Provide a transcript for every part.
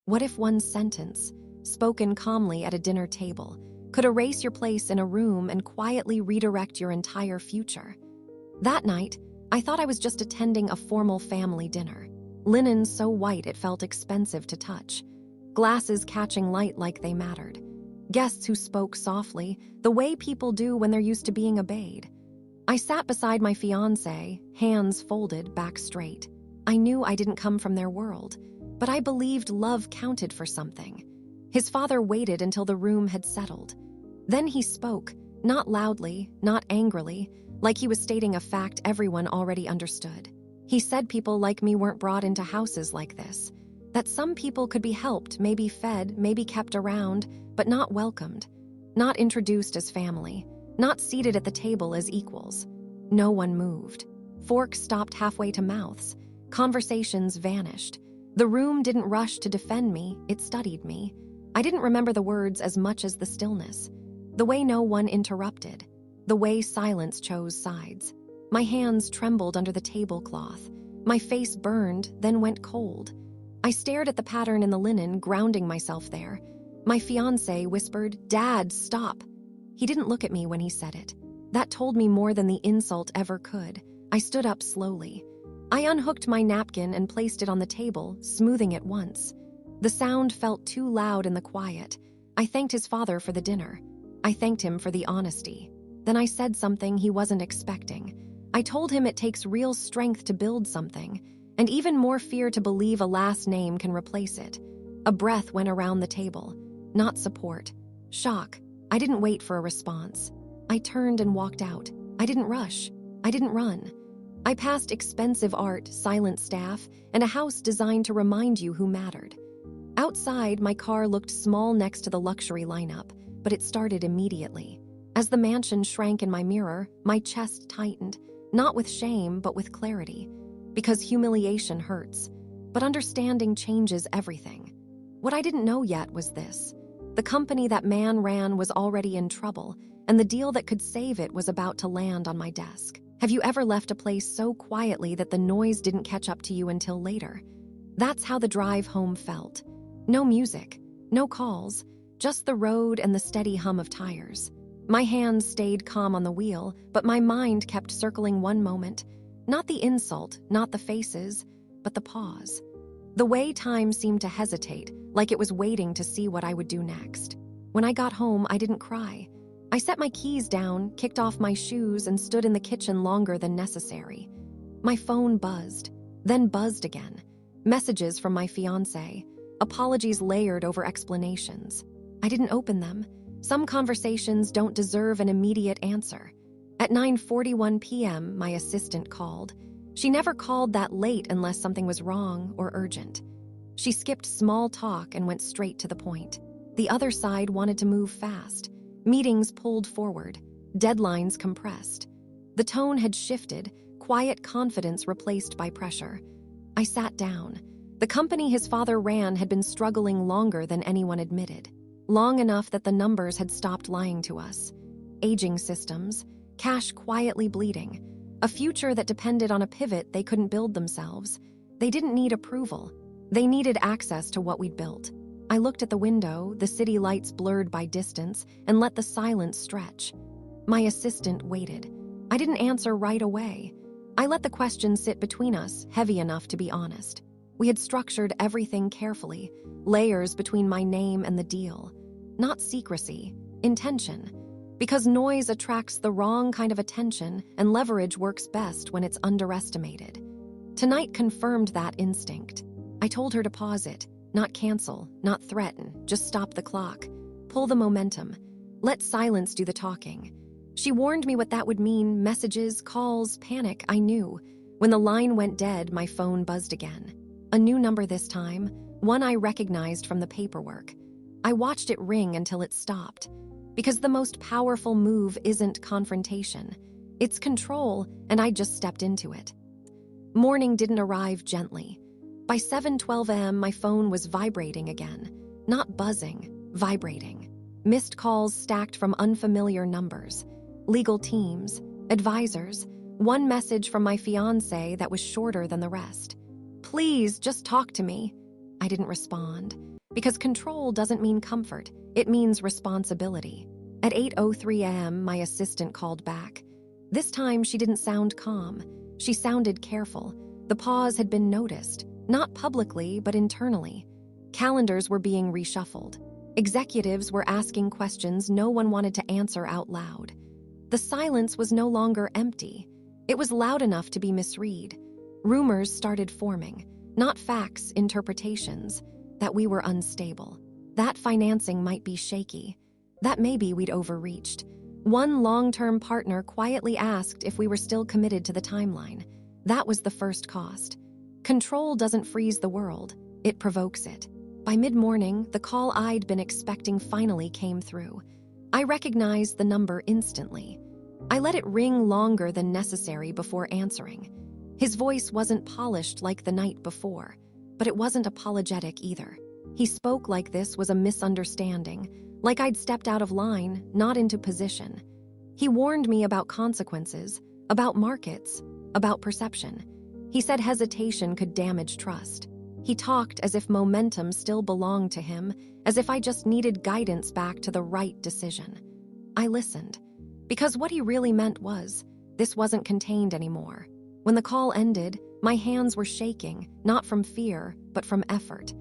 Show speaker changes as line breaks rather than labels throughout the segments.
What if one sentence, spoken calmly at a dinner table, could erase your place in a room and quietly redirect your entire future? That night, I thought I was just attending a formal family dinner. Linen so white it felt expensive to touch. Glasses catching light like they mattered. Guests who spoke softly, the way people do when they're used to being obeyed. I sat beside my fiancé, hands folded, back straight. I knew I didn't come from their world, but I believed love counted for something. His father waited until the room had settled. Then he spoke, not loudly, not angrily, like he was stating a fact everyone already understood. He said people like me weren't brought into houses like this, that some people could be helped, maybe fed, maybe kept around, but not welcomed, not introduced as family, not seated at the table as equals. No one moved. Forks stopped halfway to mouths. Conversations vanished. The room didn't rush to defend me, it studied me. I didn't remember the words as much as the stillness. The way no one interrupted. The way silence chose sides. My hands trembled under the tablecloth. My face burned, then went cold. I stared at the pattern in the linen, grounding myself there. My fiancé whispered, "Dad, stop." He didn't look at me when he said it. That told me more than the insult ever could. I stood up slowly. I unhooked my napkin and placed it on the table, smoothing it once. The sound felt too loud in the quiet. I thanked his father for the dinner. I thanked him for the honesty. Then I said something he wasn't expecting. I told him it takes real strength to build something, and even more fear to believe a last name can replace it. A breath went around the table. Not support. Shock. I didn't wait for a response. I turned and walked out. I didn't rush. I didn't run. I passed expensive art, silent staff, and a house designed to remind you who mattered. Outside, my car looked small next to the luxury lineup, but it started immediately. As the mansion shrank in my mirror, my chest tightened, not with shame, but with clarity. Because humiliation hurts, but understanding changes everything. What I didn't know yet was this. The company that man ran was already in trouble, and the deal that could save it was about to land on my desk. Have you ever left a place so quietly that the noise didn't catch up to you until later? That's how the drive home felt. No music, no calls, just the road and the steady hum of tires. My hands stayed calm on the wheel, but my mind kept circling one moment. Not the insult, not the faces, but the pause. The way time seemed to hesitate, like it was waiting to see what I would do next. When I got home, I didn't cry. I set my keys down, kicked off my shoes, and stood in the kitchen longer than necessary. My phone buzzed, then buzzed again. Messages from my fiancé, apologies layered over explanations. I didn't open them. Some conversations don't deserve an immediate answer. At 9:41 p.m., my assistant called. She never called that late unless something was wrong or urgent. She skipped small talk and went straight to the point. The other side wanted to move fast. Meetings pulled forward. Deadlines compressed. The tone had shifted, quiet confidence replaced by pressure. I sat down. The company his father ran had been struggling longer than anyone admitted. Long enough that the numbers had stopped lying to us. Aging systems, cash quietly bleeding, a future that depended on a pivot they couldn't build themselves. They didn't need approval. They needed access to what we'd built. I looked at the window, the city lights blurred by distance, and let the silence stretch. My assistant waited. I didn't answer right away. I let the question sit between us, heavy enough to be honest. We had structured everything carefully, layers between my name and the deal. Not secrecy, intention. Because noise attracts the wrong kind of attention, and leverage works best when it's underestimated. Tonight confirmed that instinct. I told her to pause it, not cancel, not threaten, just stop the clock. Pull the momentum. Let silence do the talking. She warned me what that would mean, messages, calls, panic, I knew. When the line went dead, my phone buzzed again. A new number this time, one I recognized from the paperwork. I watched it ring until it stopped. Because the most powerful move isn't confrontation. It's control, and I just stepped into it. Morning didn't arrive gently. By 7:12 a.m., my phone was vibrating again. Not buzzing, vibrating. Missed calls stacked from unfamiliar numbers. Legal teams, advisors, one message from my fiancé that was shorter than the rest. "Please, just talk to me." I didn't respond. Because control doesn't mean comfort, it means responsibility. At 8:03 a.m., my assistant called back. This time, she didn't sound calm. She sounded careful. The pause had been noticed, not publicly, but internally. Calendars were being reshuffled. Executives were asking questions no one wanted to answer out loud. The silence was no longer empty. It was loud enough to be misread. Rumors started forming, not facts, interpretations, that we were unstable, that financing might be shaky, that maybe we'd overreached. One long-term partner quietly asked if we were still committed to the timeline. That was the first cost. Control doesn't freeze the world, it provokes it. By mid-morning, the call I'd been expecting finally came through. I recognized the number instantly. I let it ring longer than necessary before answering. His voice wasn't polished like the night before, but it wasn't apologetic either. He spoke like this was a misunderstanding, like I'd stepped out of line, not into position. He warned me about consequences, about markets, about perception. He said hesitation could damage trust. He talked as if momentum still belonged to him, as if I just needed guidance back to the right decision. I listened, because what he really meant was, this wasn't contained anymore. When the call ended, my hands were shaking, not from fear, but from effort.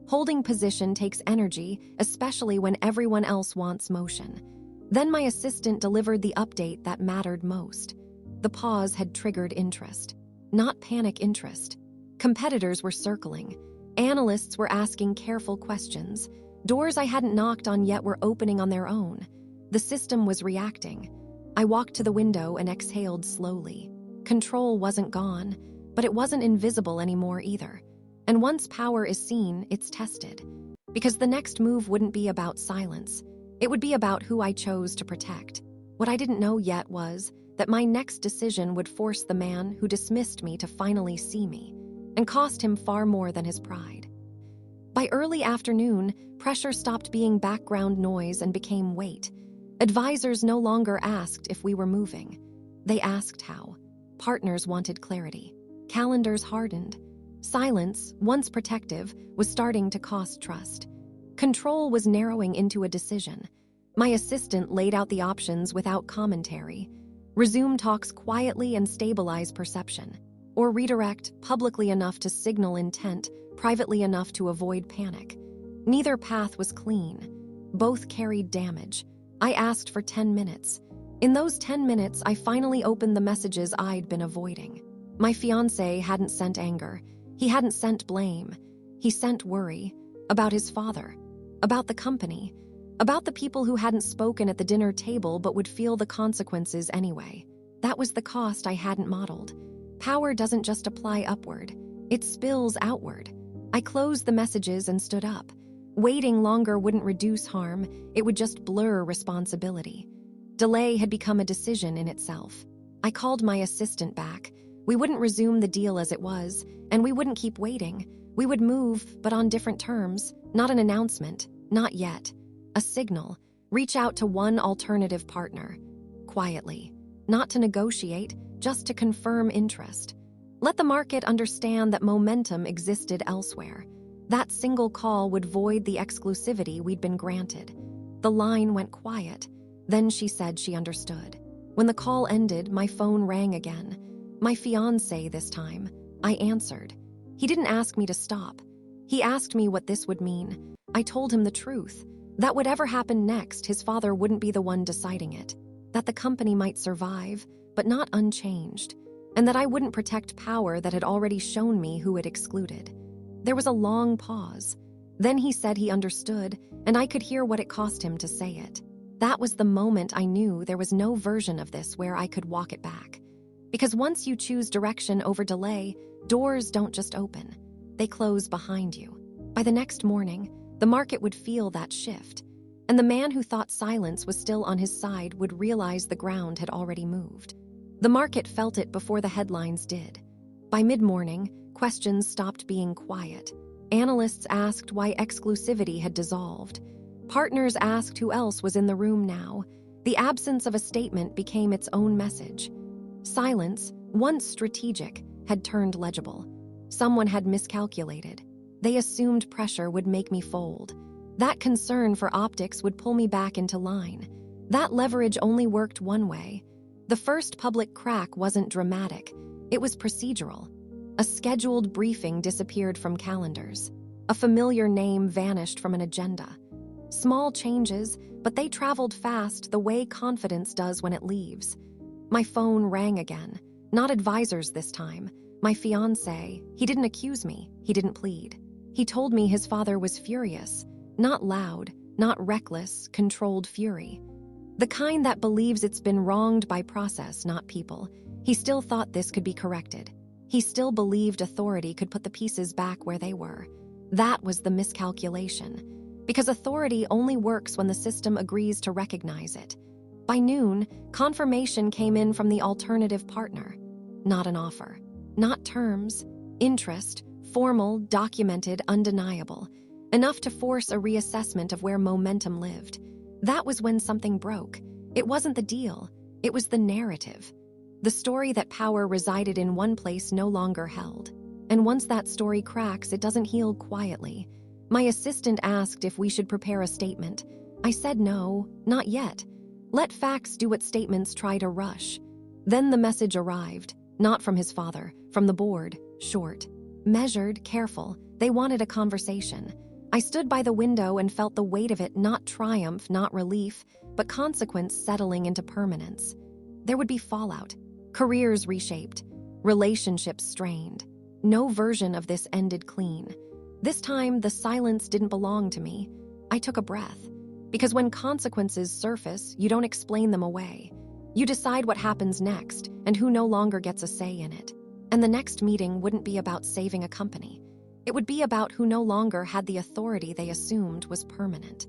Holding position takes energy, especially when everyone else wants motion. Then my assistant delivered the update that mattered most. The pause had triggered interest, not panic interest. Competitors were circling. Analysts were asking careful questions. Doors I hadn't knocked on yet were opening on their own. The system was reacting. I walked to the window and exhaled slowly. Control wasn't gone, but it wasn't invisible anymore either. And once power is seen, it's tested. Because the next move wouldn't be about silence. It would be about who I chose to protect. What I didn't know yet was that my next decision would force the man who dismissed me to finally see me, and cost him far more than his pride. By early afternoon, pressure stopped being background noise and became weight. Advisors no longer asked if we were moving. They asked how. Partners wanted clarity. Calendars hardened. Silence, once protective, was starting to cost trust. Control was narrowing into a decision. My assistant laid out the options without commentary. Resume talks quietly and stabilize perception. Or redirect publicly enough to signal intent, privately enough to avoid panic. Neither path was clean. Both carried damage. I asked for 10 minutes. In those 10 minutes, I finally opened the messages I'd been avoiding. My fiancé hadn't sent anger. He hadn't sent blame. He sent worry. About his father. About the company. About the people who hadn't spoken at the dinner table but would feel the consequences anyway. That was the cost I hadn't modeled. Power doesn't just apply upward. It spills outward. I closed the messages and stood up. Waiting longer wouldn't reduce harm. It would just blur responsibility. Delay had become a decision in itself. I called my assistant back. We wouldn't resume the deal as it was, and we wouldn't keep waiting. We would move, but on different terms. Not an announcement. Not yet. A signal. Reach out to one alternative partner. Quietly. Not to negotiate, just to confirm interest. Let the market understand that momentum existed elsewhere. That single call would void the exclusivity we'd been granted. The line went quiet. Then she said she understood. When the call ended, my phone rang again. My fiancé this time. I answered. He didn't ask me to stop. He asked me what this would mean. I told him the truth. That whatever happened next, his father wouldn't be the one deciding it. That the company might survive, but not unchanged. And that I wouldn't protect power that had already shown me who it excluded. There was a long pause. Then he said he understood, and I could hear what it cost him to say it. That was the moment I knew there was no version of this where I could walk it back. Because once you choose direction over delay, doors don't just open. They close behind you. By the next morning, the market would feel that shift. And the man who thought silence was still on his side would realize the ground had already moved. The market felt it before the headlines did. By mid-morning, questions stopped being quiet. Analysts asked why exclusivity had dissolved. Partners asked who else was in the room now. The absence of a statement became its own message. Silence, once strategic, had turned legible. Someone had miscalculated. They assumed pressure would make me fold. That concern for optics would pull me back into line. That leverage only worked one way. The first public crack wasn't dramatic. It was procedural. A scheduled briefing disappeared from calendars. A familiar name vanished from an agenda. Small changes, but they traveled fast the way confidence does when it leaves. My phone rang again. Not advisors this time. My fiancé. He didn't accuse me. He didn't plead. He told me his father was furious. Not loud, not reckless, controlled fury. The kind that believes it's been wronged by process, not people. He still thought this could be corrected. He still believed authority could put the pieces back where they were. That was the miscalculation. Because authority only works when the system agrees to recognize it. By noon, confirmation came in from the alternative partner. Not an offer. Not terms. Interest. Formal, documented, undeniable. Enough to force a reassessment of where momentum lived. That was when something broke. It wasn't the deal. It was the narrative. The story that power resided in one place no longer held. And once that story cracks, it doesn't heal quietly. My assistant asked if we should prepare a statement. I said no, not yet. Let facts do what statements try to rush. Then the message arrived, not from his father, from the board, short. Measured, careful, they wanted a conversation. I stood by the window and felt the weight of it, not triumph, not relief, but consequence settling into permanence. There would be fallout, careers reshaped, relationships strained. No version of this ended clean. This time, the silence didn't belong to me. I took a breath. Because when consequences surface, you don't explain them away. You decide what happens next and who no longer gets a say in it. And the next meeting wouldn't be about saving a company. It would be about who no longer had the authority they assumed was permanent.